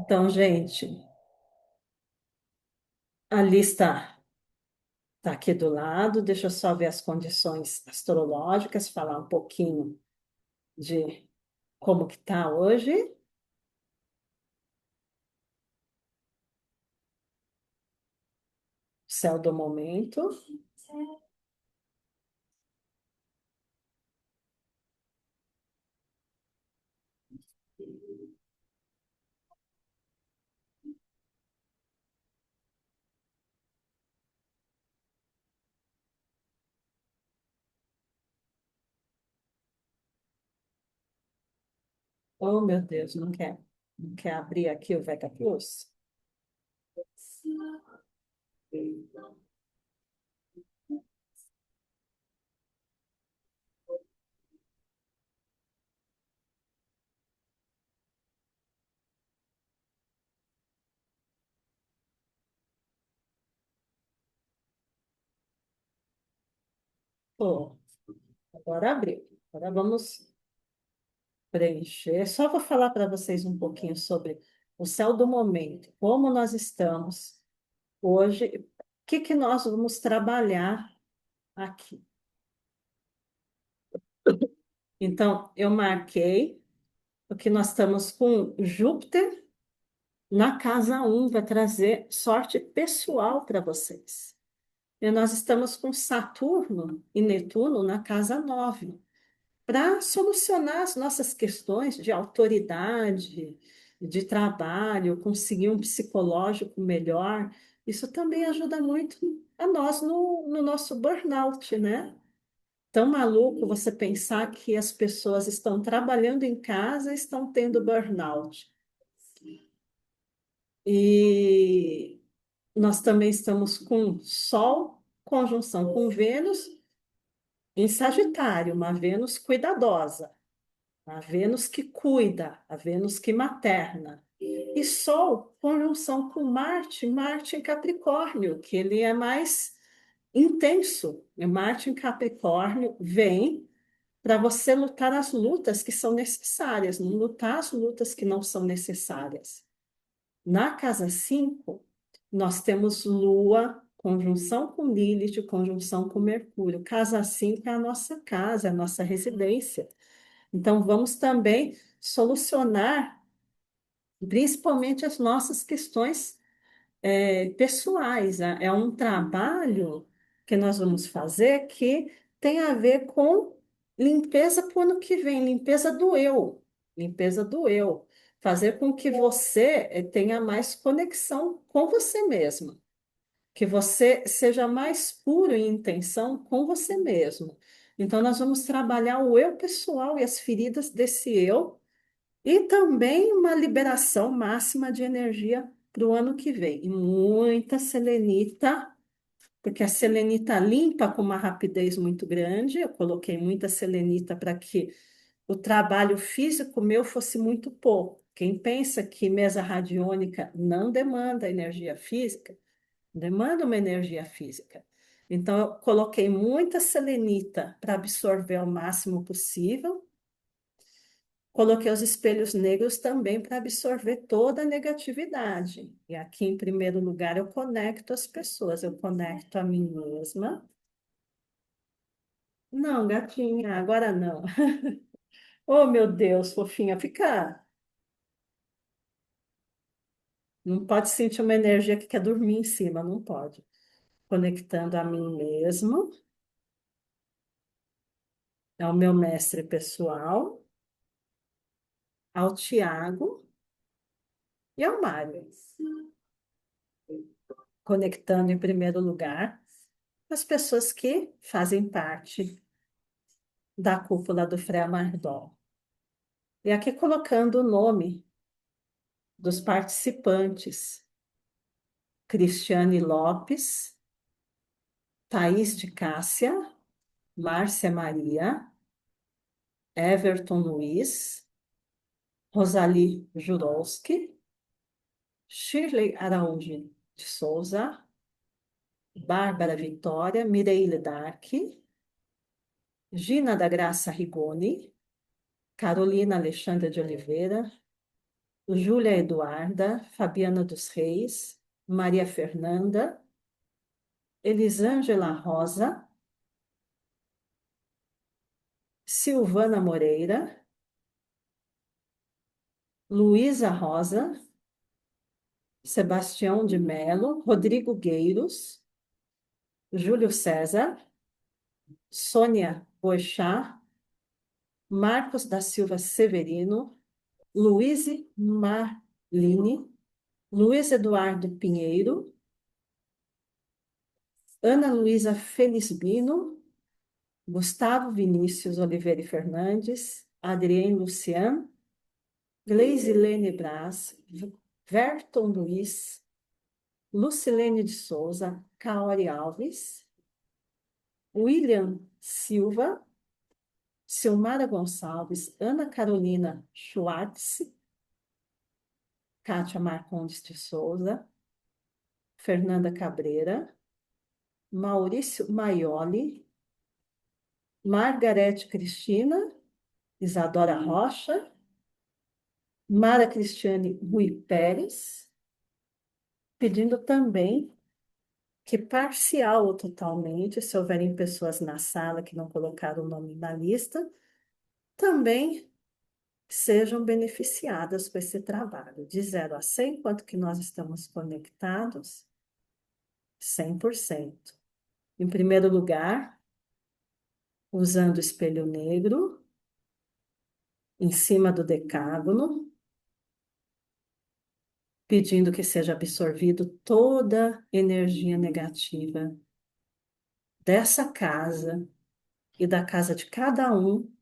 Então, gente, a lista está aqui do lado. Deixa eu só ver as condições astrológicas, falar um pouquinho de como que está hoje. Céu do momento. Oh, meu Deus, não quer abrir aqui o Vega Plus? Pô, agora abriu. Agora vamos preencher. Só vou falar para vocês um pouquinho sobre o céu do momento, como nós estamos hoje, o que que nós vamos trabalhar aqui. Então, eu marquei, porque nós estamos com Júpiter na casa um, vai trazer sorte pessoal para vocês. E nós estamos com Saturno e Netuno na casa 9 para solucionar as nossas questões de autoridade, de trabalho, conseguir um psicológico melhor. Isso também ajuda muito a nós no nosso burnout, né? Tão maluco você pensar que as pessoas estão trabalhando em casa e estão tendo burnout. E nós também estamos com Sol, conjunção com Vênus em Sagitário, uma Vênus cuidadosa, a Vênus que cuida, a Vênus que materna. E Sol, conjunção com Marte, Marte em Capricórnio, que ele é mais intenso. E Marte em Capricórnio vem para você lutar as lutas que são necessárias, não lutar as lutas que não são necessárias. Na casa 5 nós temos Lua, conjunção com Lilith, conjunção com Mercúrio. Casa 5 é a nossa casa, é a nossa residência. Então, vamos também solucionar principalmente as nossas questões pessoais. Né? É um trabalho que nós vamos fazer que tem a ver com limpeza para o ano que vem, limpeza do eu, limpeza do eu. Fazer com que você tenha mais conexão com você mesmo, que você seja mais puro em intenção com você mesmo. Então, nós vamos trabalhar o eu pessoal e as feridas desse eu, e também uma liberação máxima de energia para o ano que vem. E muita selenita, porque a selenita limpa com uma rapidez muito grande. Eu coloquei muita selenita para que o trabalho físico meu fosse muito pouco. Quem pensa que mesa radiônica não demanda energia física, demanda uma energia física. Então, eu coloquei muita selenita para absorver o máximo possível. Coloquei os espelhos negros também para absorver toda a negatividade. E aqui, em primeiro lugar, eu conecto as pessoas, eu conecto a mim mesma. Não, gatinha, agora não. Oh, meu Deus, fofinha, fica. Não pode sentir uma energia que quer dormir em cima, não pode. Conectando a mim mesmo, ao meu mestre pessoal, ao Tiago e ao Mário. Conectando em primeiro lugar as pessoas que fazem parte da cúpula do Frei Mardol. E aqui colocando o nome dos participantes: Cristiane Lopes, Thaís de Cássia, Márcia Maria, Everton Luiz, Rosalie Jurowski, Shirley Araújo de Souza, Bárbara Vitória, Mireille Dark, Gina da Graça Rigoni, Carolina Alexandra de Oliveira, Júlia Eduarda, Fabiana dos Reis, Maria Fernanda, Elisângela Rosa, Silvana Moreira, Luísa Rosa, Sebastião de Melo, Rodrigo Gueiros, Júlio César, Sônia Boechat, Marcos da Silva Severino, Luíse Marline, Luiz Eduardo Pinheiro, Ana Luísa Felizbino, Gustavo Vinícius Oliveira e Fernandes, Adriane Lucian, Gleisilene Braz, Verton Luiz, Lucilene de Souza, Kaori Alves, William Silva, Silmara Gonçalves, Ana Carolina Schwartz, Kátia Marcondes de Souza, Fernanda Cabreira, Maurício Maioli, Margarete Cristina, Isadora Rocha, Mara Cristiane Rui Pérez, pedindo também que parcial ou totalmente, se houverem pessoas na sala que não colocaram o nome na lista, também sejam beneficiadas com esse trabalho. De 0 a 100, quanto que nós estamos conectados? 100%. Em primeiro lugar, usando o espelho negro, em cima do decágono, pedindo que seja absorvido toda energia negativa dessa casa e da casa de cada um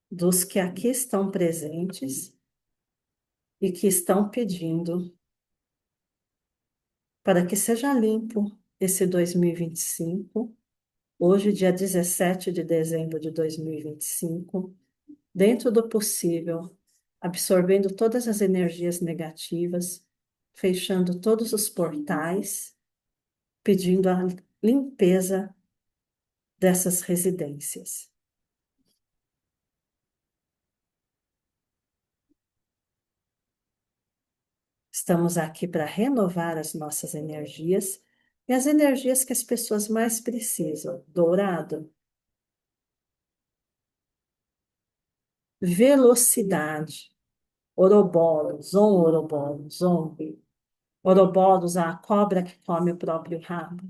dos que aqui estão presentes e que estão pedindo para que seja limpo esse 2025, hoje, dia 17 de dezembro de 2025, dentro do possível, absorvendo todas as energias negativas, fechando todos os portais, pedindo a limpeza dessas residências. Estamos aqui para renovar as nossas energias e as energias que as pessoas mais precisam. Dourado, velocidade. Ouroboros, ouroboros, ouroboros, a cobra que come o próprio rabo.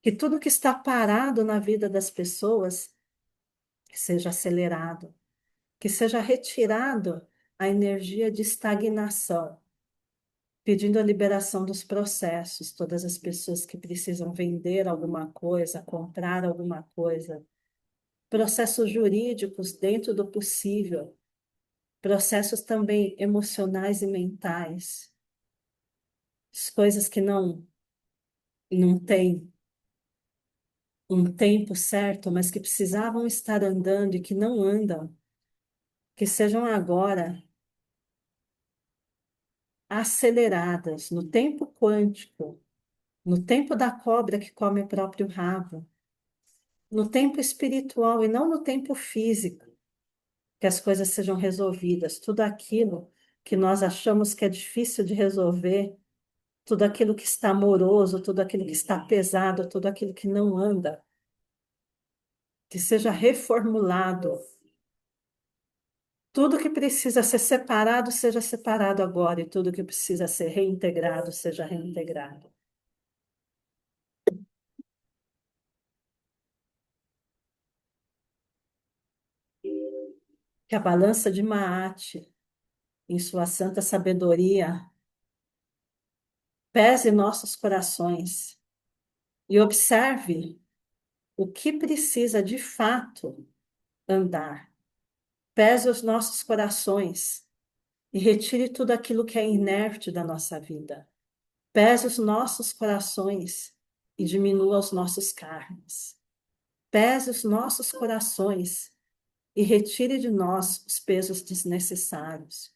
Que tudo que está parado na vida das pessoas seja acelerado, que seja retirado a energia de estagnação, pedindo a liberação dos processos, todas as pessoas que precisam vender alguma coisa, comprar alguma coisa, processos jurídicos dentro do possível, processos também emocionais e mentais, as coisas que não têm um tempo certo, mas que precisavam estar andando e que não andam, que sejam agora aceleradas no tempo quântico, no tempo da cobra que come o próprio rabo, no tempo espiritual e não no tempo físico, que as coisas sejam resolvidas, tudo aquilo que nós achamos que é difícil de resolver, tudo aquilo que está moroso, tudo aquilo que está pesado, tudo aquilo que não anda, que seja reformulado. Tudo que precisa ser separado, seja separado agora, e tudo que precisa ser reintegrado, seja reintegrado. Que a balança de Maat, em sua santa sabedoria, pese nossos corações e observe o que precisa de fato andar. Pese os nossos corações e retire tudo aquilo que é inerte da nossa vida. Pese os nossos corações e diminua os nossos carnes. Pese os nossos corações e retire de nós os pesos desnecessários.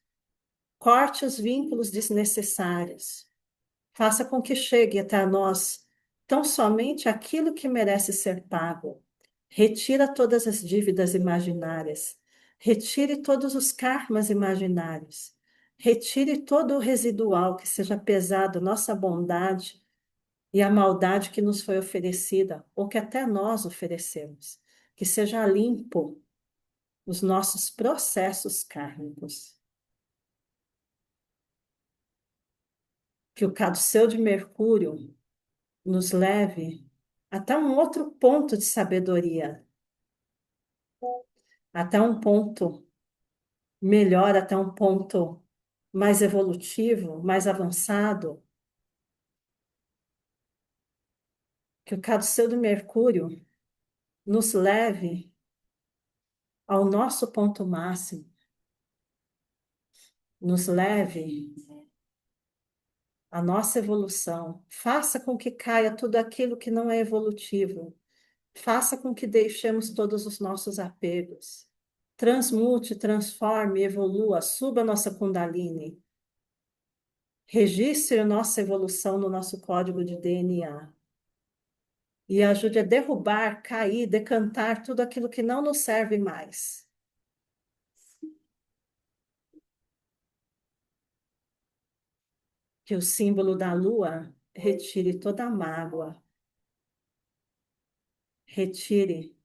Corte os vínculos desnecessários. Faça com que chegue até nós tão somente aquilo que merece ser pago. Retira todas as dívidas imaginárias. Retire todos os karmas imaginários. Retire todo o residual que seja pesado, nossa bondade e a maldade que nos foi oferecida, ou que até nós oferecemos. Que seja limpo os nossos processos kármicos. Que o caduceu de Mercúrio nos leve até um outro ponto de sabedoria, até um ponto melhor, até um ponto mais evolutivo, mais avançado. Que o caduceu de Mercúrio nos leve ao nosso ponto máximo, nos leve à nossa evolução. Faça com que caia tudo aquilo que não é evolutivo. Faça com que deixemos todos os nossos apegos. Transmute, transforme, evolua, suba a nossa Kundalini. Registre a nossa evolução no nosso código de DNA. E ajude a derrubar, cair, decantar tudo aquilo que não nos serve mais. Que o símbolo da lua retire toda a mágoa, retire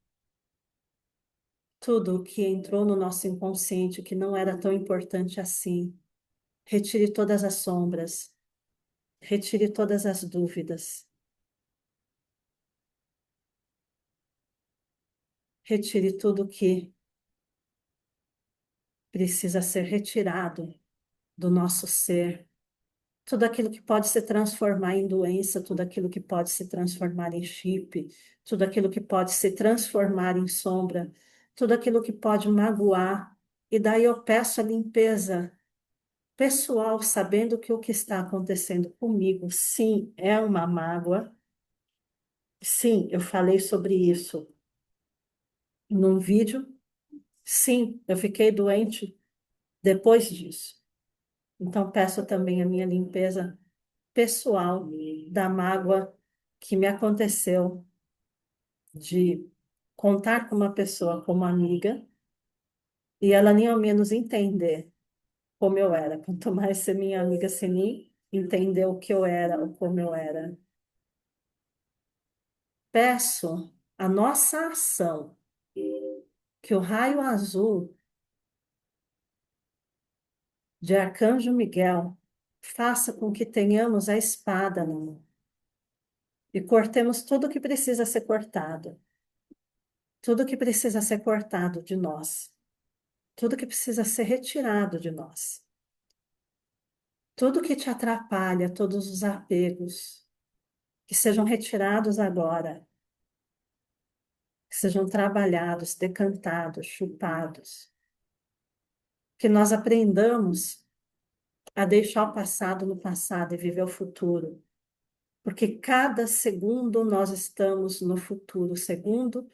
tudo o que entrou no nosso inconsciente que não era tão importante assim. Retire todas as sombras, retire todas as dúvidas, retire tudo que precisa ser retirado do nosso ser, tudo aquilo que pode se transformar em doença, tudo aquilo que pode se transformar em chip, tudo aquilo que pode se transformar em sombra, tudo aquilo que pode magoar. E daí eu peço a limpeza pessoal, sabendo que o que está acontecendo comigo, sim, é uma mágoa. Sim, eu falei sobre isso num vídeo. Sim, eu fiquei doente depois disso. Então, peço também a minha limpeza pessoal da mágoa que me aconteceu de contar com uma pessoa como amiga e ela nem ao menos entender como eu era. Quanto mais ser minha amiga sem nem entender o que eu era ou como eu era. Peço a nossa ação, que o raio azul de Arcanjo Miguel faça com que tenhamos a espada na mão e cortemos tudo que precisa ser cortado, tudo que precisa ser cortado de nós, tudo que precisa ser retirado de nós, tudo que te atrapalha, todos os apegos, que sejam retirados agora, que sejam trabalhados, decantados, chupados, que nós aprendamos a deixar o passado no passado e viver o futuro. Porque cada segundo nós estamos no futuro, segundo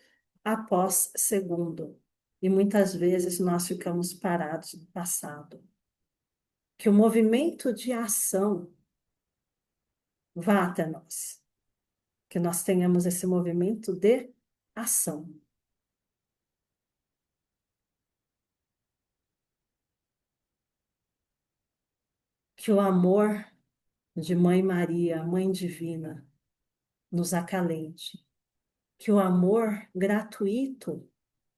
após segundo. E muitas vezes nós ficamos parados no passado. Que o movimento de ação vá até nós. Que nós tenhamos esse movimento de ação. Que o amor de Mãe Maria, Mãe Divina, nos acalente. Que o amor gratuito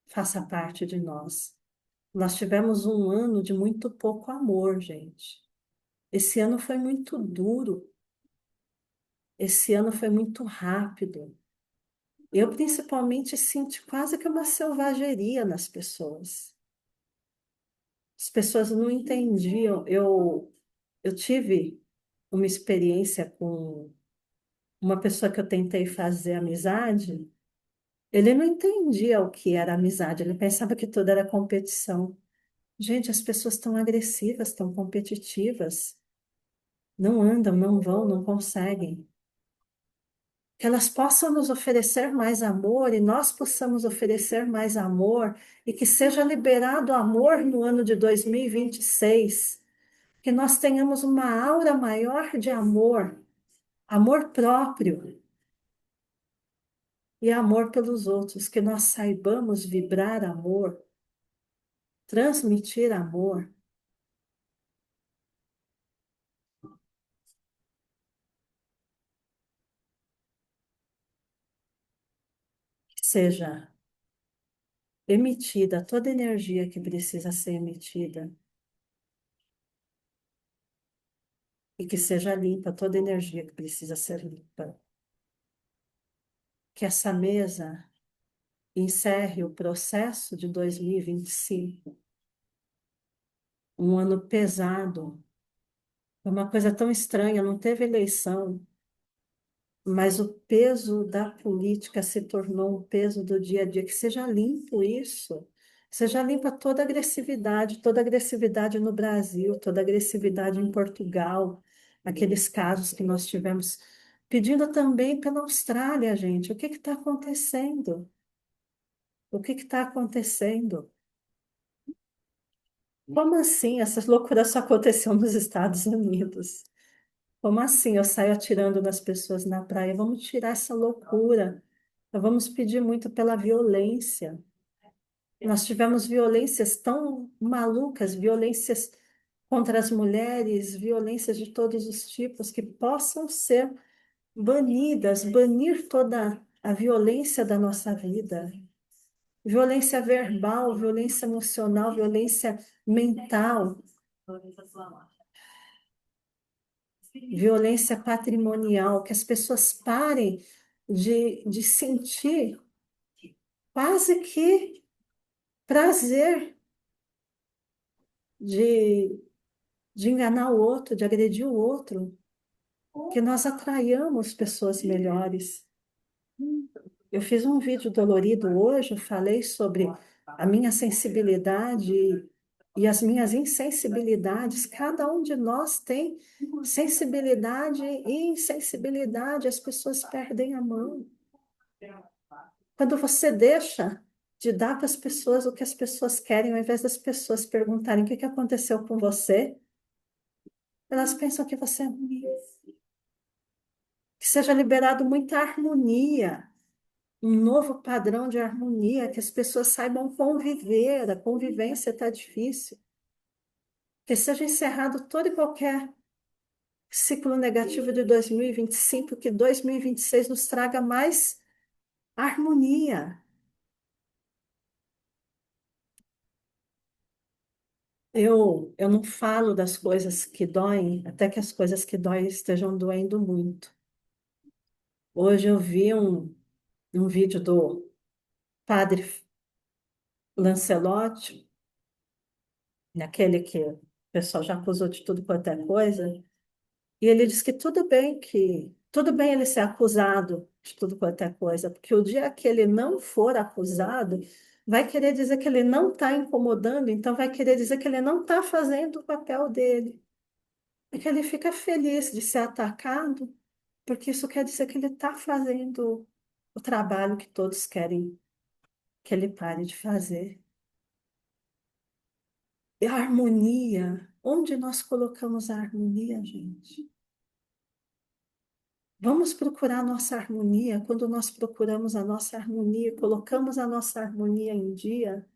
faça parte de nós. Nós tivemos um ano de muito pouco amor, gente. Esse ano foi muito duro. Esse ano foi muito rápido. Eu, principalmente, senti quase que uma selvageria nas pessoas. As pessoas não entendiam. Eu tive uma experiência com uma pessoa que eu tentei fazer amizade. Ele não entendia o que era amizade, ele pensava que tudo era competição. Gente, as pessoas estão agressivas, estão competitivas, não andam, não vão, não conseguem. Que elas possam nos oferecer mais amor e nós possamos oferecer mais amor e que seja liberado amor no ano de 2026. Que nós tenhamos uma aura maior de amor, amor próprio e amor pelos outros, que nós saibamos vibrar amor transmitir amor, que seja emitida toda a energia que precisa ser emitida e que seja limpa toda a energia que precisa ser limpa. Que essa mesa encerre o processo de 2025, um ano pesado. É uma coisa tão estranha, não teve eleição, mas o peso da política se tornou um peso do dia a dia. Que seja limpo isso, seja limpa toda agressividade no Brasil, toda agressividade em Portugal, aqueles casos que nós tivemos, pedindo também pela Austrália, gente, o que está acontecendo? O que está acontecendo? Como assim? Essas loucuras só aconteciam nos Estados Unidos. Como assim? Eu saio atirando nas pessoas na praia. Vamos tirar essa loucura. Vamos pedir muito pela violência. Nós tivemos violências tão malucas, violências contra as mulheres, violências de todos os tipos que possam ser banidas, banir toda a violência da nossa vida. Violência verbal, violência emocional, violência mental, violência patrimonial, que as pessoas parem de sentir quase que prazer de, de enganar o outro, de agredir o outro, que nós atraiamos pessoas melhores. Eu fiz um vídeo dolorido hoje, eu falei sobre a minha sensibilidade e as minhas insensibilidades. Cada um de nós tem sensibilidade e insensibilidade, as pessoas perdem a mão. Quando você deixa de dar para as pessoas o que as pessoas querem, ao invés das pessoas perguntarem o que que aconteceu com você, elas pensam que você é ruim. Que seja liberado muita harmonia, um novo padrão de harmonia, que as pessoas saibam conviver. A convivência está difícil. Que seja encerrado todo e qualquer ciclo negativo de 2025, que 2026 nos traga mais harmonia. Eu não falo das coisas que doem, até que as coisas que doem estejam doendo muito. Hoje eu vi um vídeo do padre Lancelotti, naquele que o pessoal já acusou de tudo quanto é coisa, e ele disse que tudo bem ele ser acusado de tudo quanto é coisa, porque o dia que ele não for acusado, vai querer dizer que ele não está incomodando, então vai querer dizer que ele não está fazendo o papel dele. E que ele fica feliz de ser atacado, porque isso quer dizer que ele está fazendo o trabalho que todos querem que ele pare de fazer. E a harmonia, onde nós colocamos a harmonia, gente? Vamos procurar a nossa harmonia. Quando nós procuramos a nossa harmonia, colocamos a nossa harmonia em dia,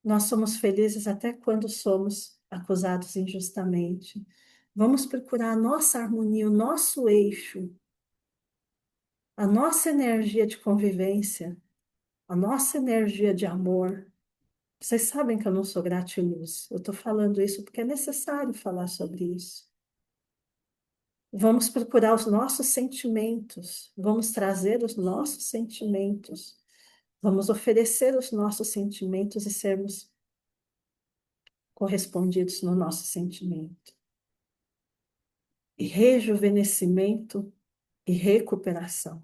nós somos felizes até quando somos acusados injustamente. Vamos procurar a nossa harmonia, o nosso eixo, a nossa energia de convivência, a nossa energia de amor. Vocês sabem que eu não sou gratiluz. Eu estou falando isso porque é necessário falar sobre isso. Vamos procurar os nossos sentimentos, vamos trazer os nossos sentimentos, vamos oferecer os nossos sentimentos e sermos correspondidos no nosso sentimento. E rejuvenescimento e recuperação.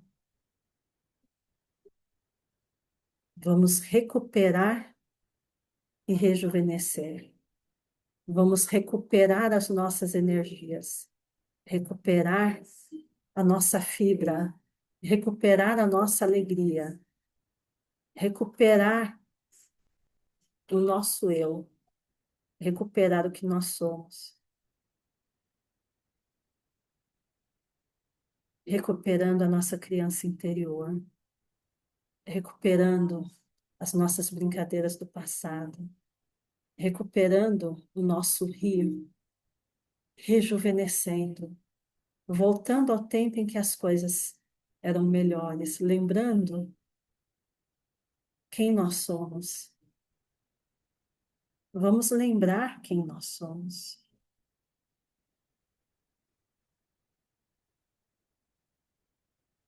Vamos recuperar e rejuvenescer. Vamos recuperar as nossas energias, recuperar a nossa fibra, recuperar a nossa alegria, recuperar o nosso eu, recuperar o que nós somos, recuperando a nossa criança interior, recuperando as nossas brincadeiras do passado, recuperando o nosso rio, rejuvenescendo, voltando ao tempo em que as coisas eram melhores, lembrando quem nós somos. Vamos lembrar quem nós somos.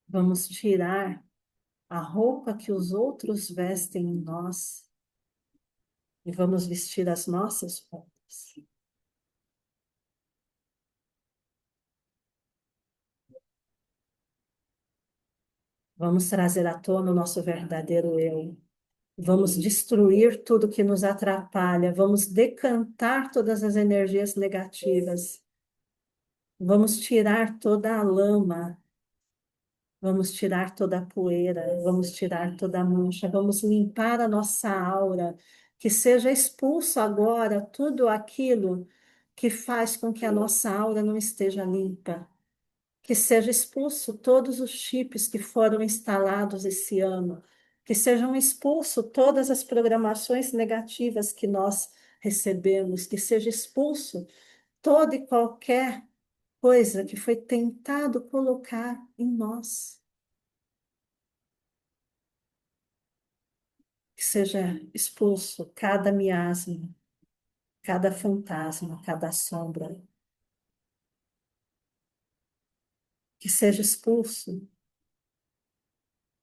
Vamos tirar a roupa que os outros vestem em nós e vamos vestir as nossas roupas. Vamos trazer à tona o nosso verdadeiro eu. Vamos destruir tudo que nos atrapalha. Vamos decantar todas as energias negativas. Vamos tirar toda a lama. Vamos tirar toda a poeira. Vamos tirar toda a mancha. Vamos limpar a nossa aura. Que seja expulso agora tudo aquilo que faz com que a nossa aura não esteja limpa. Que seja expulso todos os chips que foram instalados esse ano, que sejam expulso todas as programações negativas que nós recebemos, que seja expulso toda e qualquer coisa que foi tentado colocar em nós, que seja expulso cada miasma, cada fantasma, cada sombra, que seja expulso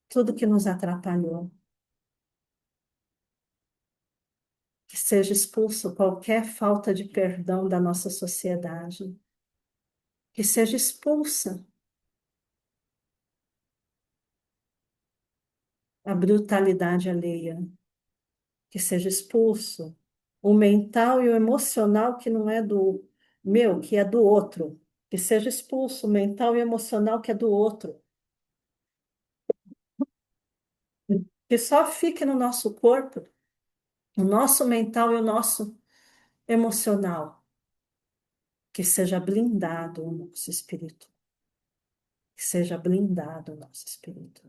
tudo que nos atrapalhou. Que seja expulso qualquer falta de perdão da nossa sociedade, que seja expulsa a brutalidade alheia, que seja expulso o mental e o emocional que não é do meu, que é do outro, que seja expulso o mental e o emocional que é do outro, que só fique no nosso corpo o nosso mental e o nosso emocional, que seja blindado o nosso espírito, que seja blindado o nosso espírito.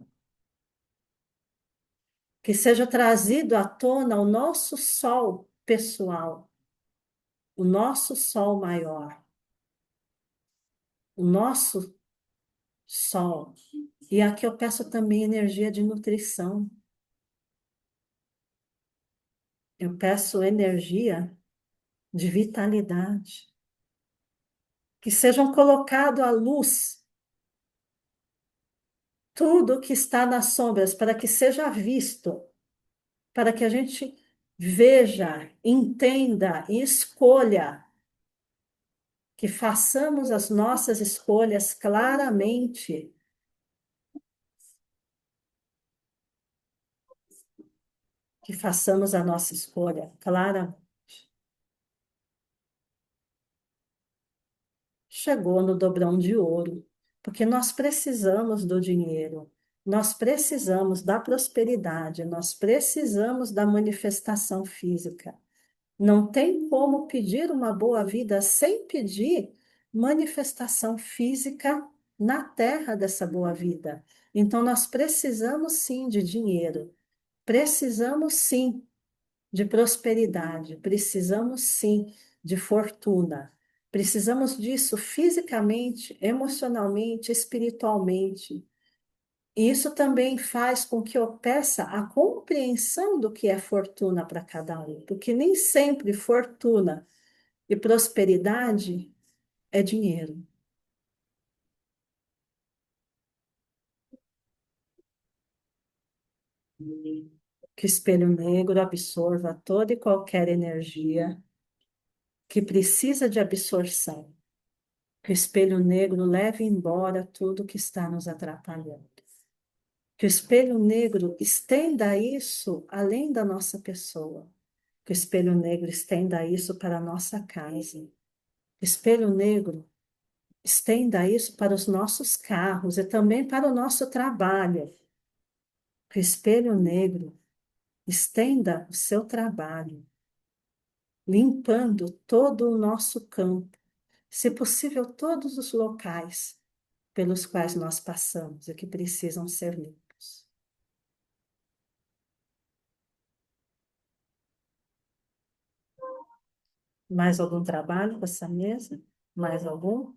Que seja trazido à tona o nosso sol pessoal, o nosso sol maior, o nosso sol. E aqui eu peço também energia de nutrição. Eu peço energia de vitalidade. Que sejam colocado à luz tudo que está nas sombras, para que seja visto, para que a gente veja, entenda e escolha, que façamos as nossas escolhas claramente, que façamos a nossa escolha claramente. Chegou no dobrão de ouro, porque nós precisamos do dinheiro, nós precisamos da prosperidade, nós precisamos da manifestação física. Não tem como pedir uma boa vida sem pedir manifestação física na terra dessa boa vida. Então, nós precisamos sim de dinheiro, precisamos sim de prosperidade, precisamos sim de fortuna. Precisamos disso fisicamente, emocionalmente, espiritualmente. E isso também faz com que eu peça a compreensão do que é fortuna para cada um, porque nem sempre fortuna e prosperidade é dinheiro. Que o espelho negro absorva toda e qualquer energia que precisa de absorção. Que o espelho negro leve embora tudo que está nos atrapalhando. Que o espelho negro estenda isso além da nossa pessoa. Que o espelho negro estenda isso para a nossa casa. Que o espelho negro estenda isso para os nossos carros e também para o nosso trabalho. Que o espelho negro estenda o seu trabalho, limpando todo o nosso campo, se possível, todos os locais pelos quais nós passamos e que precisam ser limpos. Mais algum trabalho com essa mesa? Mais algum?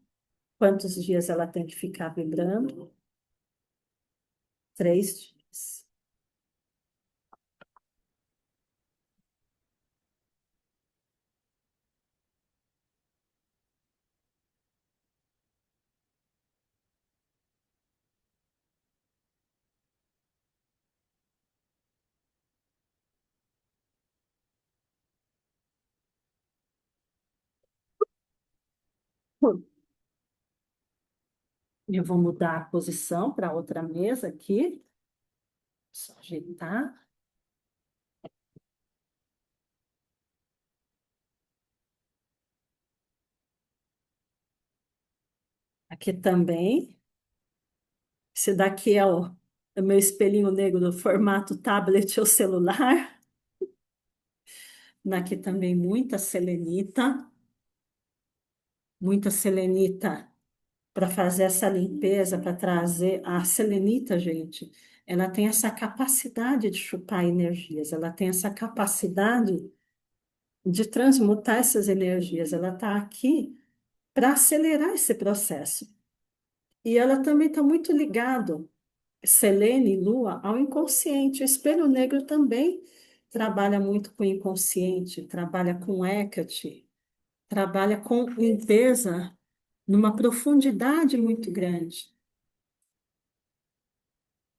Quantos dias ela tem que ficar vibrando? 3 dias. Eu vou mudar a posição para outra mesa aqui. Só ajeitar. Aqui também. Esse daqui é o meu espelhinho negro do formato tablet ou celular. Aqui também muita selenita para fazer essa limpeza, para trazer a selenita, gente. Ela tem essa capacidade de chupar energias, ela tem essa capacidade de transmutar essas energias. Ela está aqui para acelerar esse processo. E ela também está muito ligado, Selene e Lua, ao inconsciente. O espelho negro também trabalha muito com o inconsciente, trabalha com Hecate, trabalha com limpeza numa profundidade muito grande.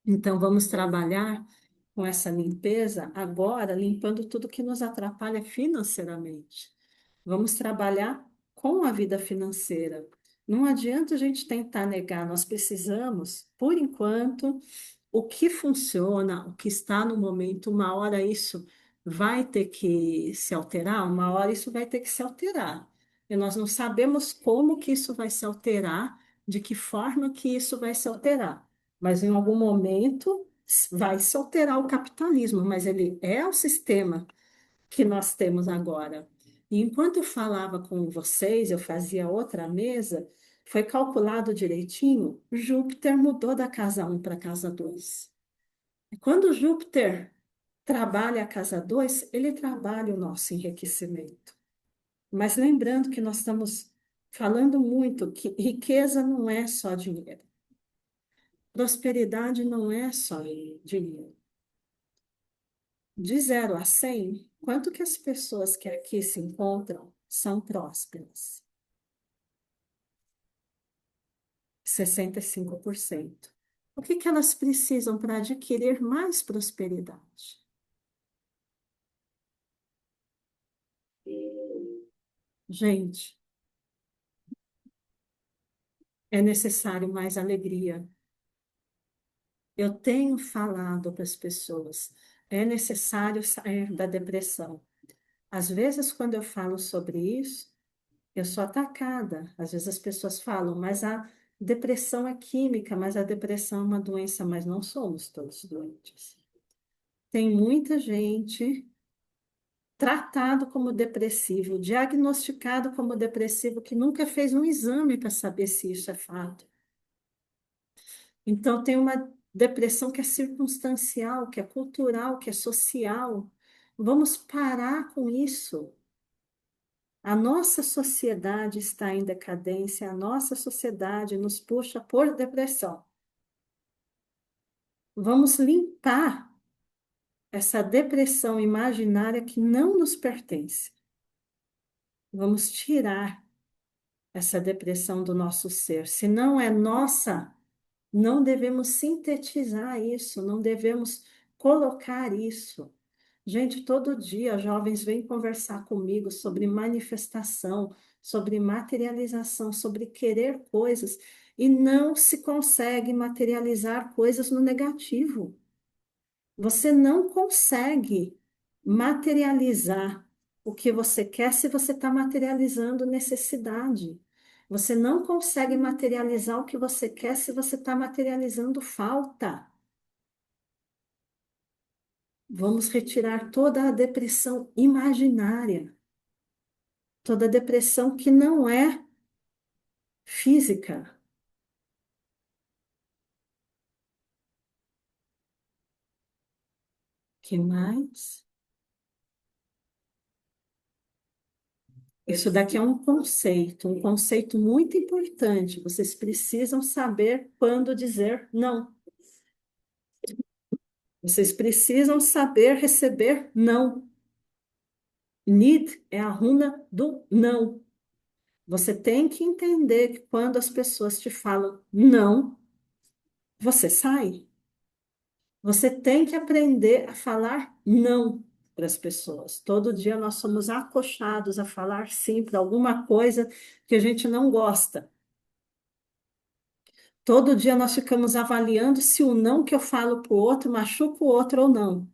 Então, vamos trabalhar com essa limpeza agora, limpando tudo que nos atrapalha financeiramente. Vamos trabalhar com a vida financeira. Não adianta a gente tentar negar, nós precisamos, por enquanto, o que funciona, o que está no momento, uma hora isso vai ter que se alterar, uma hora isso vai ter que se alterar. E nós não sabemos como que isso vai se alterar, de que forma que isso vai se alterar. Mas em algum momento vai se alterar o capitalismo, mas ele é o sistema que nós temos agora. E enquanto eu falava com vocês, eu fazia outra mesa, foi calculado direitinho, Júpiter mudou da casa um para a casa 2. E quando Júpiter trabalha a casa 2, ele trabalha o nosso enriquecimento. Mas lembrando que nós estamos falando muito que riqueza não é só dinheiro. Prosperidade não é só dinheiro. De 0 a 100, quanto que as pessoas que aqui se encontram são prósperas? 65%. O que que elas precisam para adquirir mais prosperidade? Gente, é necessário mais alegria. Eu tenho falado para as pessoas, é necessário sair da depressão. Às vezes, quando eu falo sobre isso, eu sou atacada. Às vezes as pessoas falam, mas a depressão é química, mas a depressão é uma doença, mas não somos todos doentes. Tem muita gente tratado como depressivo, diagnosticado como depressivo, que nunca fez um exame para saber se isso é fato. Então, tem uma depressão que é circunstancial, que é cultural, que é social. Vamos parar com isso. A nossa sociedade está em decadência, a nossa sociedade nos puxa por depressão. Vamos limpar essa depressão imaginária que não nos pertence. Vamos tirar essa depressão do nosso ser. Se não é nossa, não devemos sintetizar isso, não devemos colocar isso. Gente, todo dia jovens vêm conversar comigo sobre manifestação, sobre materialização, sobre querer coisas, e não se consegue materializar coisas no negativo. Você não consegue materializar o que você quer se você está materializando necessidade. Você não consegue materializar o que você quer se você está materializando falta. Vamos retirar toda a depressão imaginária, toda a depressão que não é física. Que mais? Isso daqui é um conceito muito importante. Vocês precisam saber quando dizer não. Vocês precisam saber receber não. Need é a runa do não. Você tem que entender que quando as pessoas te falam não, você sai. Você tem que aprender a falar não para as pessoas. Todo dia nós somos acochados a falar sim para alguma coisa que a gente não gosta. Todo dia nós ficamos avaliando se o não que eu falo para o outro machuca o outro ou não.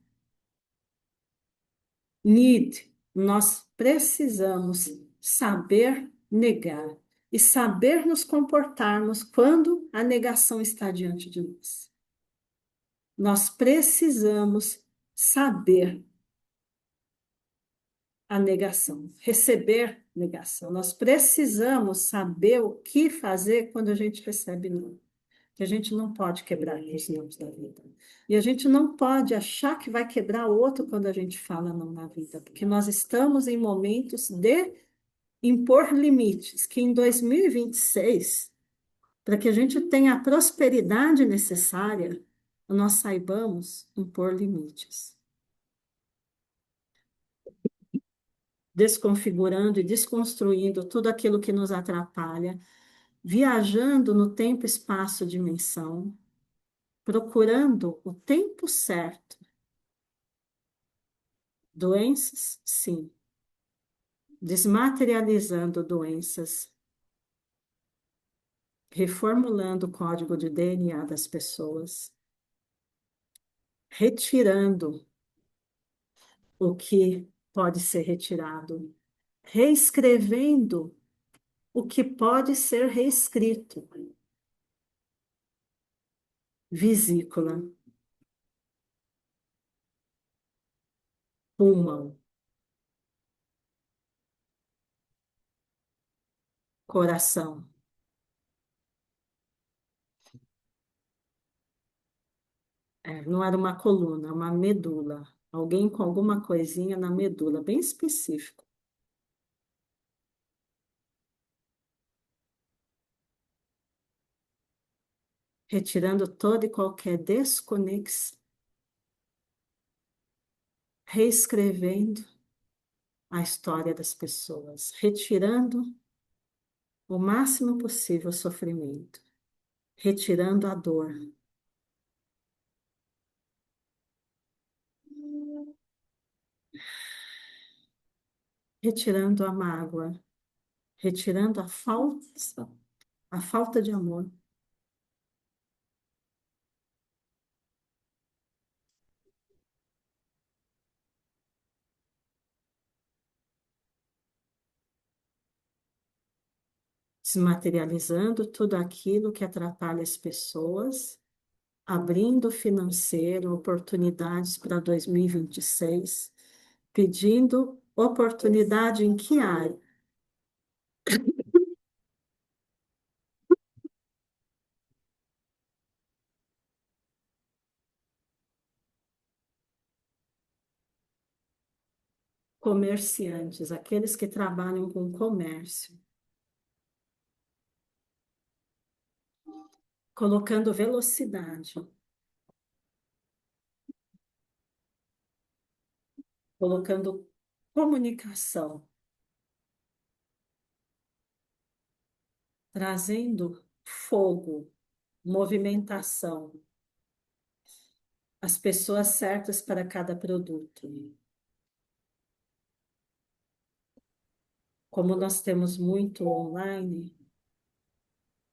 Need, nós precisamos saber negar e saber nos comportarmos quando a negação está diante de nós. Nós precisamos saber a negação, receber negação. Nós precisamos saber o que fazer quando a gente recebe não. Que a gente não pode quebrar os nãos da vida. E a gente não pode achar que vai quebrar o outro quando a gente fala não na vida, porque nós estamos em momentos de impor limites, que em 2026, para que a gente tenha a prosperidade necessária, nós saibamos impor limites, desconfigurando e desconstruindo tudo aquilo que nos atrapalha, viajando no tempo, espaço, dimensão, procurando o tempo certo. Doenças, sim. Desmaterializando doenças, reformulando o código de DNA das pessoas, retirando o que pode ser retirado, reescrevendo o que pode ser reescrito. Vesícula, pulmão, coração. É, não era uma coluna, uma medula. Alguém com alguma coisinha na medula, bem específico. Retirando toda e qualquer desconexão, reescrevendo a história das pessoas, retirando o máximo possível o sofrimento, retirando a dor, retirando a mágoa, retirando a falta de amor. Desmaterializando tudo aquilo que atrapalha as pessoas, abrindo o financeiro, oportunidades para 2026, pedindo oportunidade em que área? Comerciantes, aqueles que trabalham com comércio, colocando velocidade, colocando comunicação, trazendo fogo, movimentação, as pessoas certas para cada produto. Como nós temos muito online,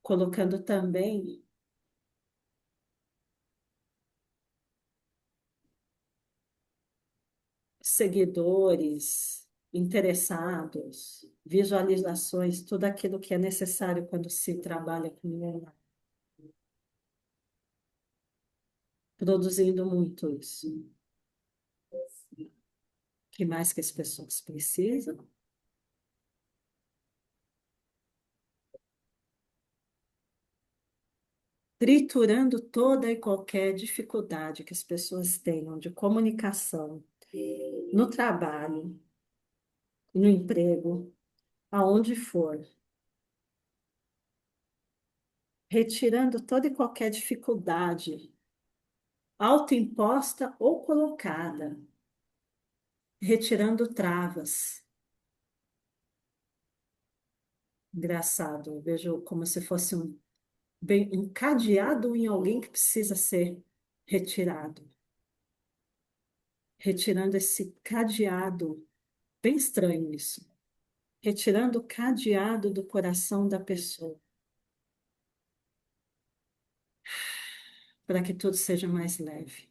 colocando também seguidores, interessados, visualizações, tudo aquilo que é necessário quando se trabalha com online. Produzindo muito isso. O que mais que as pessoas precisam? Triturando toda e qualquer dificuldade que as pessoas tenham de comunicação no trabalho, no emprego, aonde for, retirando toda e qualquer dificuldade, autoimposta ou colocada, retirando travas. Engraçado, eu vejo como se fosse um cadeado em alguém que precisa ser retirado. Retirando esse cadeado, bem estranho isso. Retirando o cadeado do coração da pessoa, para que tudo seja mais leve.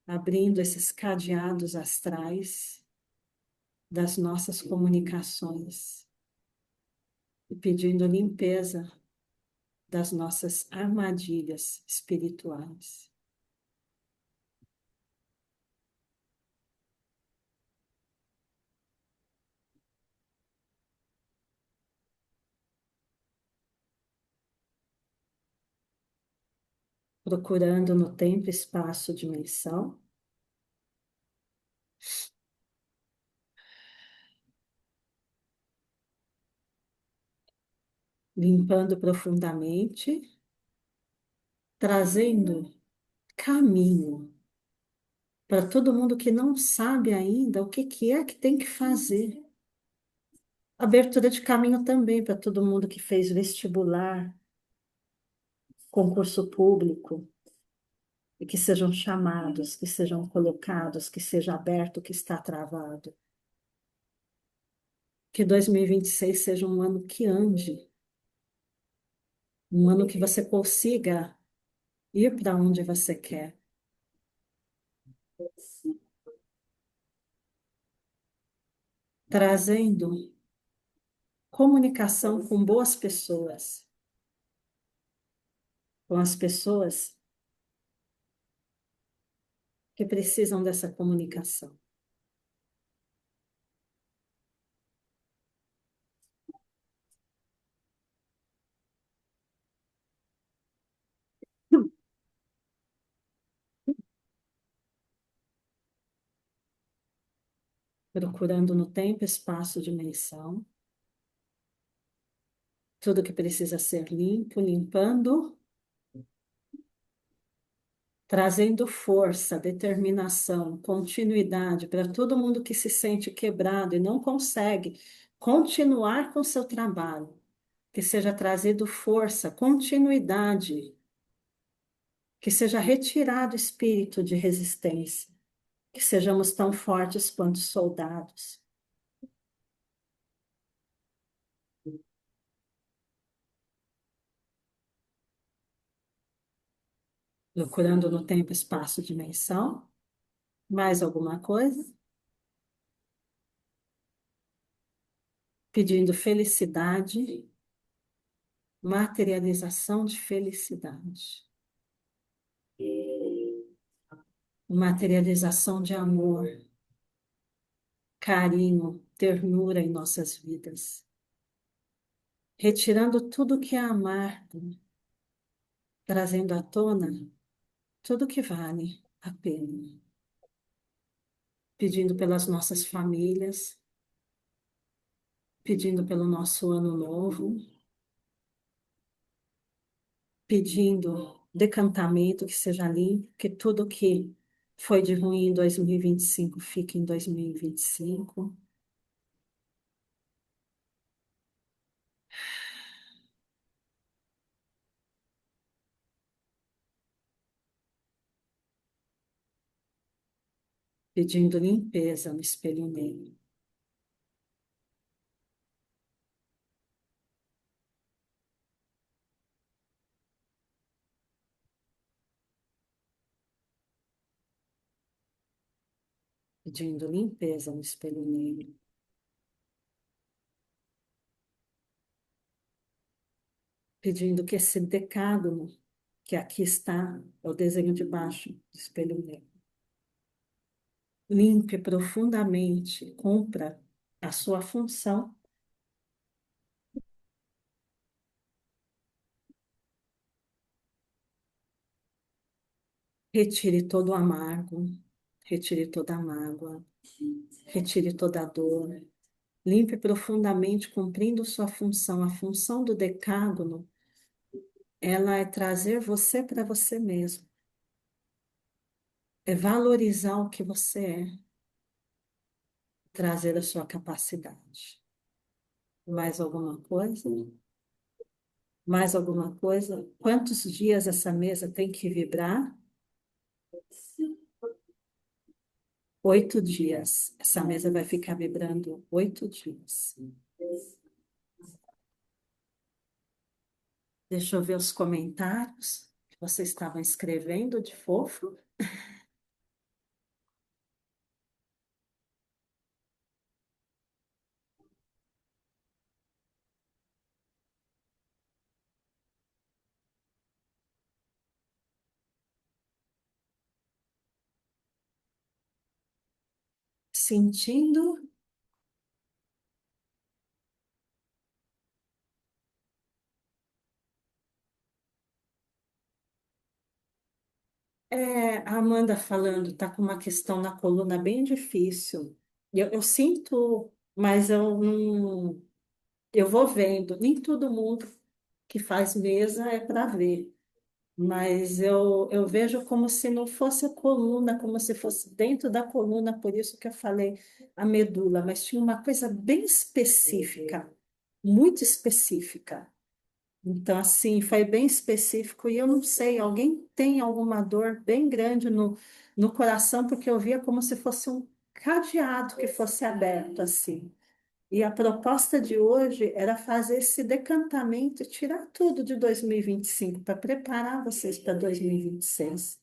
Abrindo esses cadeados astrais das nossas comunicações e pedindo limpeza das nossas armadilhas espirituais. Procurando no tempo, espaço, dimensão, limpando profundamente, trazendo caminho para todo mundo que não sabe ainda o que que é que tem que fazer. Abertura de caminho também para todo mundo que fez vestibular, concurso público, e que sejam chamados, que sejam colocados, que seja aberto o que está travado. Que 2026 seja um ano que ande, um ano que você consiga ir para onde você quer, trazendo comunicação com boas pessoas, com as pessoas que precisam dessa comunicação. Procurando no tempo, espaço, dimensão, tudo que precisa ser limpo, limpando, trazendo força, determinação, continuidade para todo mundo que se sente quebrado e não consegue continuar com seu trabalho. Que seja trazido força, continuidade, que seja retirado o espírito de resistência, que sejamos tão fortes quanto soldados. Procurando no tempo, espaço, dimensão. Mais alguma coisa? Pedindo felicidade, materialização de felicidade, materialização de amor, carinho, ternura em nossas vidas, retirando tudo que é amargo, trazendo à tona tudo que vale a pena, pedindo pelas nossas famílias, pedindo pelo nosso ano novo, pedindo decantamento que seja limpo, que tudo que foi de ruim em 2025 fique em 2025. Pedindo limpeza no espelho negro, pedindo limpeza no espelho negro, pedindo que esse decálogo que aqui está, é o desenho de baixo do espelho negro, limpe profundamente, cumpra a sua função, retire todo o amargo, Retire toda a mágoa, retire toda a dor. Limpe profundamente, cumprindo sua função. A função do decágono, ela é trazer você para você mesmo. É valorizar o que você é, trazer a sua capacidade. Mais alguma coisa? Mais alguma coisa? Quantos dias essa mesa tem que vibrar? 8 dias. Essa mesa vai ficar vibrando 8 dias. Deixa eu ver os comentários que vocês estavam escrevendo de fofo. Sentindo. A Amanda falando, tá com uma questão na coluna bem difícil. Eu sinto, mas eu não. Eu vou vendo. Nem todo mundo que faz mesa é para ver. Mas eu vejo como se não fosse a coluna, como se fosse dentro da coluna, por isso que eu falei a medula, mas tinha uma coisa bem específica, muito específica. Então, assim, foi bem específico e eu não sei, alguém tem alguma dor bem grande no coração, porque eu via como se fosse um cadeado que fosse aberto, assim. E a proposta de hoje era fazer esse decantamento, tirar tudo de 2025 para preparar vocês para 2026.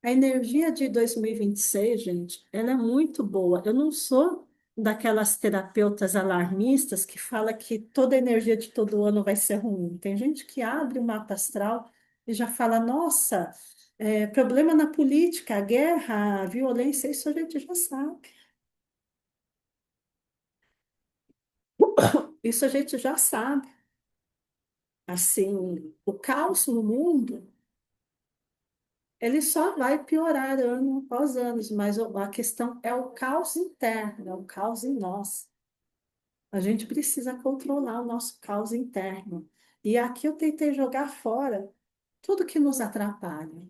A energia de 2026, gente, ela é muito boa. Eu não sou daquelas terapeutas alarmistas que fala que toda a energia de todo ano vai ser ruim. Tem gente que abre o mapa astral e já fala, nossa, problema na política, guerra, violência, isso a gente já sabe. Isso a gente já sabe. Assim, o caos no mundo, ele só vai piorar ano após ano, mas a questão é o caos interno, é o caos em nós. A gente precisa controlar o nosso caos interno. E aqui eu tentei jogar fora tudo que nos atrapalha.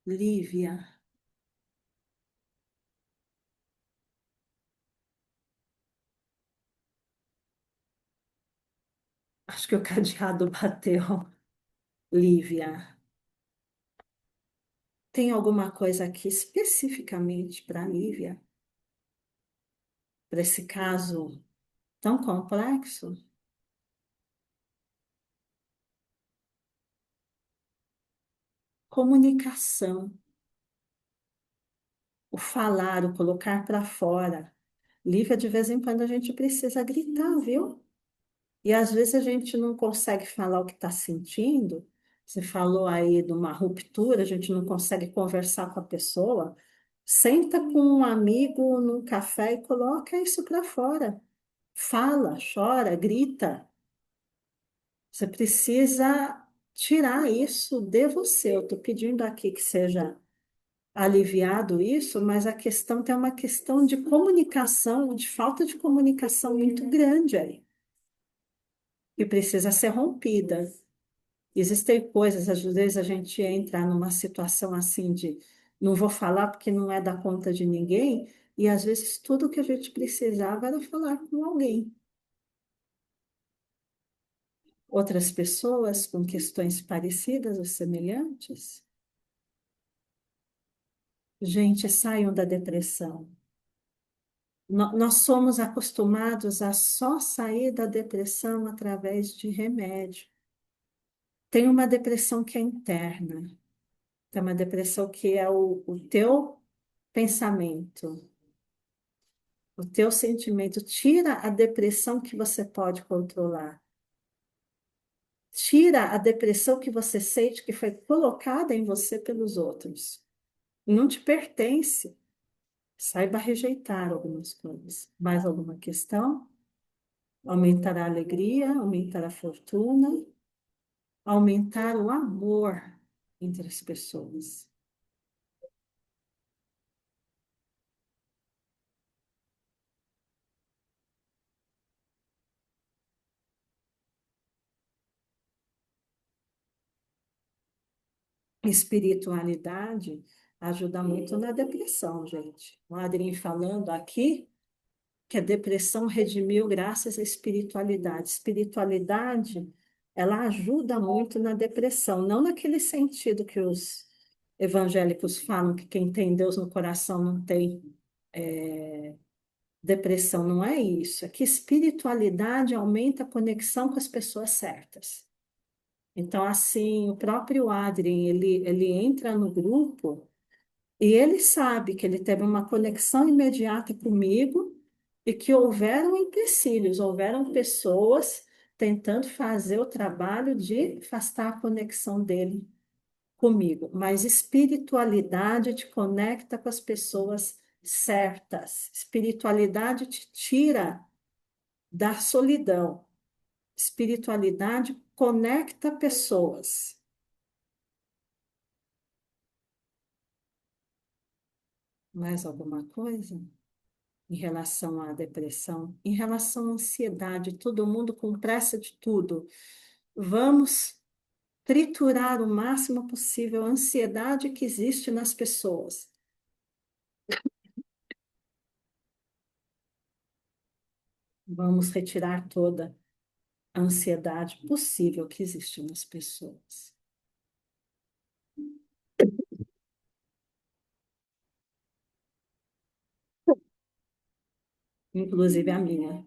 Lívia, acho que o cadeado bateu. Lívia, tem alguma coisa aqui especificamente para Lívia, para esse caso tão complexo? Comunicação. O falar, o colocar para fora. Lívia, de vez em quando a gente precisa gritar, viu? E às vezes a gente não consegue falar o que está sentindo. Você falou aí de uma ruptura, a gente não consegue conversar com a pessoa. Senta com um amigo num café e coloca isso para fora. Fala, chora, grita. Você precisa tirar isso de você. Eu estou pedindo aqui que seja aliviado isso, mas a questão tem uma questão de comunicação, de falta de comunicação muito grande aí, e precisa ser rompida. Existem coisas, às vezes a gente entra numa situação assim de não vou falar porque não é da conta de ninguém, e às vezes tudo que a gente precisava era falar com alguém. Outras pessoas com questões parecidas ou semelhantes. Gente, saiam da depressão. Nós somos acostumados a só sair da depressão através de remédio. Tem uma depressão que é interna, tem uma depressão que é o teu pensamento, o teu sentimento. Tira a depressão que você pode controlar. Tira a depressão que você sente que foi colocada em você pelos outros. Não te pertence. Saiba rejeitar algumas coisas. Mais alguma questão? aumentar a alegria, aumentar a fortuna, aumentar o amor entre as pessoas. Espiritualidade ajuda muito na depressão, gente. O Adrien falando aqui que a depressão redimiu graças à espiritualidade. Espiritualidade, ela ajuda muito na depressão, não naquele sentido que os evangélicos falam que quem tem Deus no coração não tem depressão, não é isso. É que espiritualidade aumenta a conexão com as pessoas certas. Então, assim, o próprio Adrien, ele entra no grupo e ele sabe que ele teve uma conexão imediata comigo e que houveram empecilhos, houveram pessoas tentando fazer o trabalho de afastar a conexão dele comigo. Mas espiritualidade te conecta com as pessoas certas. Espiritualidade te tira da solidão. Espiritualidade conecta pessoas. Mais alguma coisa? Em relação à depressão, em relação à ansiedade, todo mundo com pressa de tudo. Vamos triturar o máximo possível a ansiedade que existe nas pessoas. Vamos retirar toda a ansiedade possível que existe nas pessoas, inclusive a minha.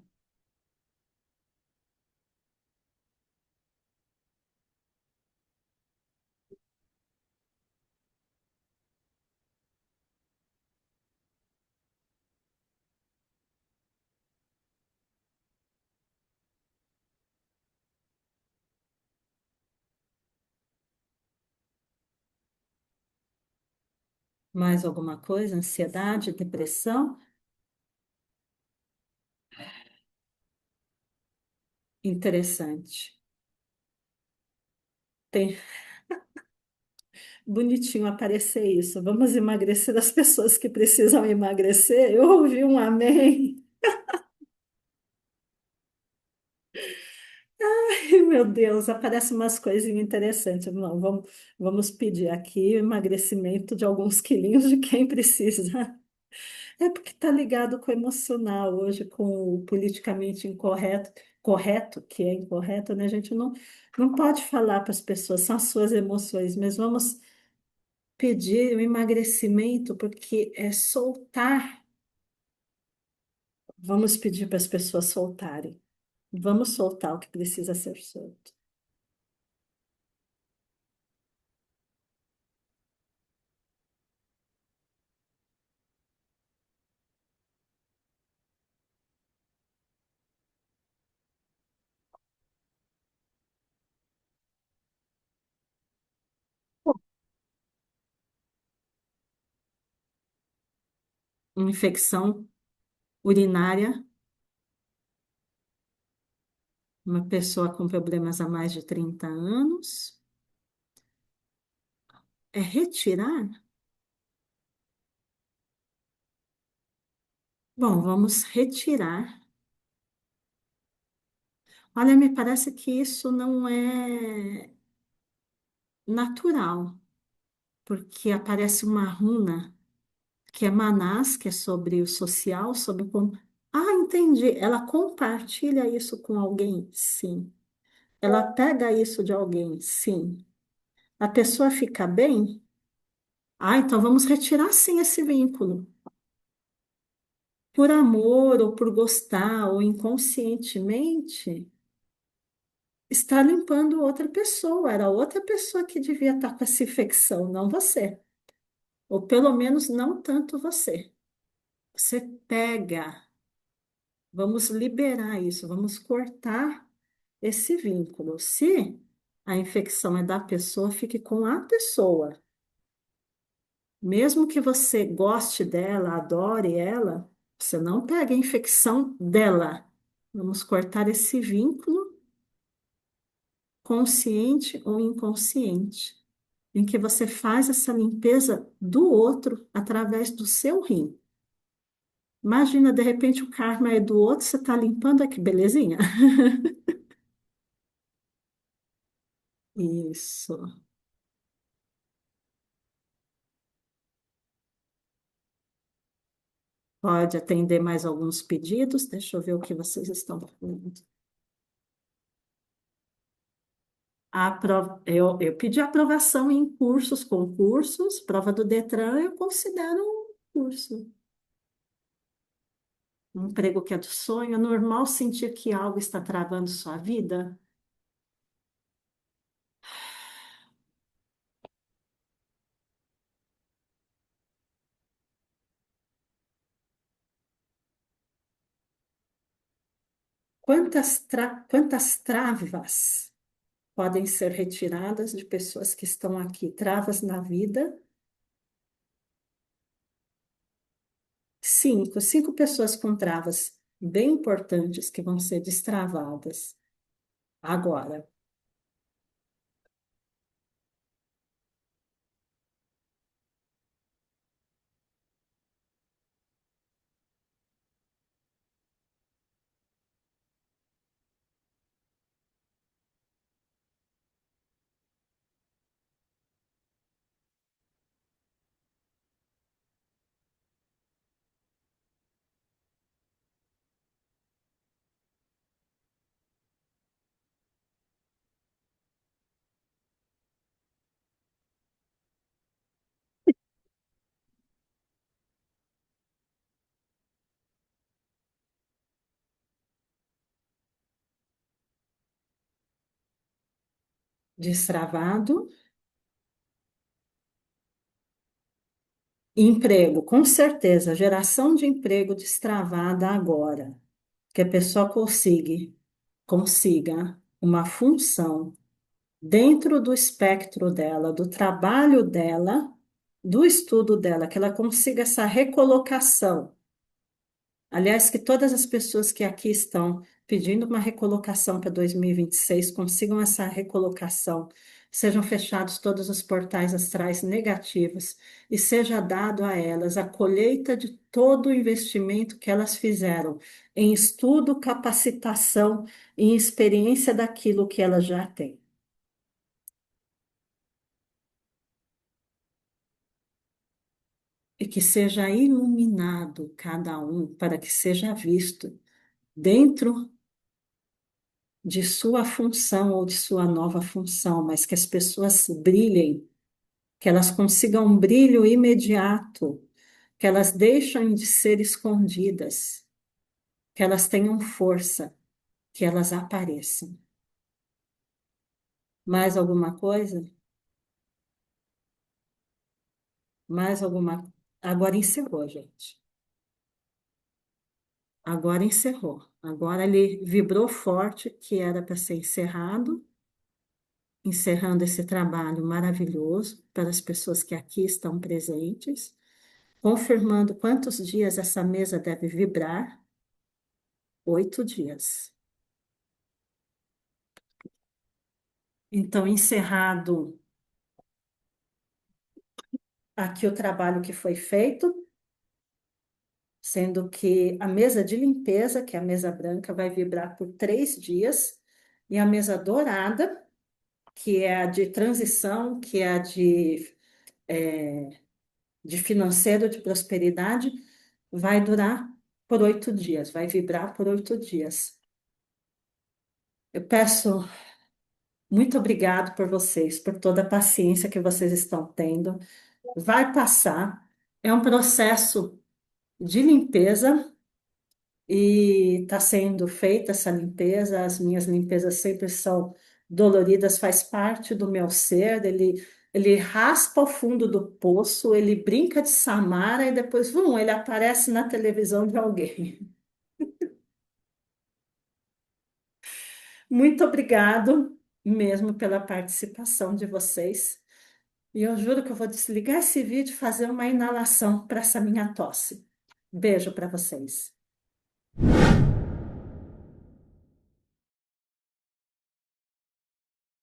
Mais alguma coisa? Ansiedade, depressão? Interessante. Tem bonitinho aparecer isso. Vamos emagrecer as pessoas que precisam emagrecer. Eu ouvi um amém. Ai, meu Deus, aparecem umas coisinhas interessantes. Não, vamos pedir aqui o emagrecimento de alguns quilinhos de quem precisa. É porque está ligado com o emocional hoje, com o politicamente incorreto, correto, que é incorreto, né? A gente não pode falar para as pessoas, são as suas emoções, mas vamos pedir o emagrecimento, porque é soltar. Vamos pedir para as pessoas soltarem. Vamos soltar o que precisa ser solto. Infecção urinária, uma pessoa com problemas há mais de 30 anos, é retirar? Bom, vamos retirar. Olha, me parece que isso não é natural, porque aparece uma runa que é Manás, que é sobre o social, sobre o... Ah, entendi. Ela compartilha isso com alguém? Sim. Ela pega isso de alguém? Sim. A pessoa fica bem? Ah, então vamos retirar sim esse vínculo. Por amor ou por gostar ou inconscientemente, está limpando outra pessoa. Era outra pessoa que devia estar com essa infecção, não você. Ou pelo menos não tanto você. Você pega, vamos liberar isso, vamos cortar esse vínculo. Se a infecção é da pessoa, fique com a pessoa. Mesmo que você goste dela, adore ela, você não pega a infecção dela. Vamos cortar esse vínculo, consciente ou inconsciente, em que você faz essa limpeza do outro através do seu rim. Imagina, de repente, o karma é do outro, você está limpando aqui, belezinha? Isso. Pode atender mais alguns pedidos? Deixa eu ver o que vocês estão falando. Eu pedi aprovação em cursos, concursos, prova do Detran, eu considero um curso. Um emprego que é do sonho, é normal sentir que algo está travando sua vida? Quantas travas podem ser retiradas de pessoas que estão aqui? Travas na vida? Cinco pessoas com travas bem importantes que vão ser destravadas agora. Destravado. Emprego, com certeza, geração de emprego destravada agora. Que a pessoa consiga uma função dentro do espectro dela, do trabalho dela, do estudo dela, que ela consiga essa recolocação. Aliás, que todas as pessoas que aqui estão pedindo uma recolocação para 2026 consigam essa recolocação, sejam fechados todos os portais astrais negativos e seja dado a elas a colheita de todo o investimento que elas fizeram em estudo, capacitação e experiência daquilo que elas já têm. E que seja iluminado cada um para que seja visto dentro de sua função ou de sua nova função, mas que as pessoas brilhem, que elas consigam um brilho imediato, que elas deixem de ser escondidas, que elas tenham força, que elas apareçam. Mais alguma coisa? Mais alguma? Agora encerrou, gente. Agora encerrou. Agora ele vibrou forte que era para ser encerrado, encerrando esse trabalho maravilhoso para as pessoas que aqui estão presentes, confirmando quantos dias essa mesa deve vibrar. 8 dias. Então, encerrado aqui o trabalho que foi feito, sendo que a mesa de limpeza, que é a mesa branca, vai vibrar por 3 dias, e a mesa dourada, que é a de transição, que é a de financeiro, de prosperidade, vai durar por 8 dias, vai vibrar por 8 dias. Eu peço muito obrigado por vocês, por toda a paciência que vocês estão tendo. Vai passar. É um processo de limpeza e está sendo feita essa limpeza. As minhas limpezas sempre são doloridas, faz parte do meu ser. Ele raspa o fundo do poço, ele brinca de Samara e depois, ele aparece na televisão de alguém. Muito obrigado mesmo pela participação de vocês. E eu juro que eu vou desligar esse vídeo e fazer uma inalação para essa minha tosse. Beijo para vocês.